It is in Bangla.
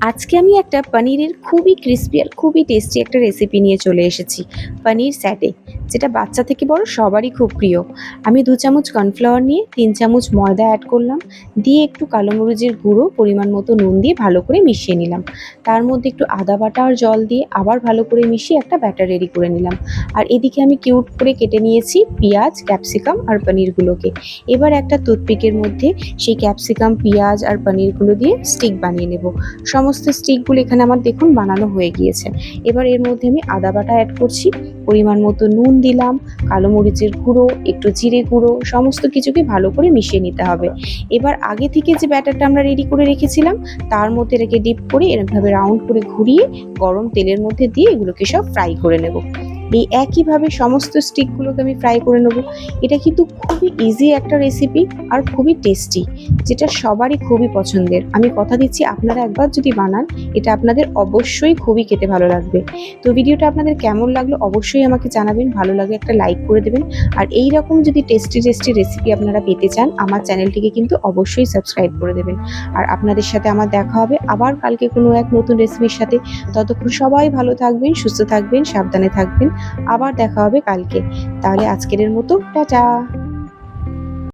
আজকে আমি একটা পনিরের খুবই ক্রিস্পি আর খুবই টেস্টি একটা রেসিপি নিয়ে চলে এসেছি। পনির স্যাটে, যেটা বাচ্চা থেকে বড় সবারই খুব প্রিয়। আমি 2 চামচ কর্নফ্লাওয়ার নিয়ে 3 চামচ ময়দা অ্যাড করলাম। দিয়ে একটু কালো মরিচের গুঁড়ো, পরিমাণ মতো নুন দিয়ে ভালো করে মিশিয়ে নিলাম। তার মধ্যে একটু আদা বাটা আর জল দিয়ে আবার ভালো করে মিশিয়ে একটা ব্যাটার রেডি করে নিলাম। আর এদিকে আমি কিউট করে কেটে নিয়েছি পেঁয়াজ, ক্যাপসিকাম আর পনিরগুলোকে। এবার একটা টুথপিকের মধ্যে সেই ক্যাপসিকাম, পেঁয়াজ আর পনিরগুলো দিয়ে স্টিক বানিয়ে নেব। সমস্ত স্টিকগুলো এখানে আমার দেখুন বানানো হয়ে গিয়েছে। এবার এর মধ্যে আমি আদা বাটা অ্যাড করছি, পরিমাণ মতো নুন দিলাম, কালো মরিচের গুঁড়ো, একটু জিরে গুঁড়ো, সমস্ত কিছুকে ভালো করে মিশিয়ে নিতে হবে। এবার আগে থেকে যে ব্যাটারটা আমরা রেডি করে রেখেছিলাম তার মধ্যে রেখে ডিপ করে এরকমভাবে রাউন্ড করে ঘুরিয়ে গরম তেলের মধ্যে দিয়ে এগুলোকে সব ফ্রাই করে নেব। এই একইভাবে সমস্ত স্টিকগুলোকে আমি ফ্রাই করে নেব। এটা কিন্তু খুবই ইজি একটা রেসিপি আর খুবই টেস্টি, যেটা সবারই খুবই পছন্দের। আমি কথা দিচ্ছি আপনারা একবার যদি বানান, এটা আপনাদের অবশ্যই খুবই খেতে ভালো লাগবে। তো ভিডিওটা আপনাদের কেমন লাগলো অবশ্যই আমাকে জানাবেন। ভালো লাগলে একটা লাইক করে দেবেন। আর এই রকম যদি টেস্টি রেসিপি আপনারা পেতে চান, আমার চ্যানেলটিকে কিন্তু অবশ্যই সাবস্ক্রাইব করে দেবেন। আর আপনাদের সাথে আমার দেখা হবে আবার কালকে কোনো এক নতুন রেসিপির সাথে। ততক্ষণ সবাই ভালো থাকবেন, সুস্থ থাকবেন, সাবধানে থাকবেন। আবার দেখা হবে কালকে। তাহলে আজকের মতো টাটা।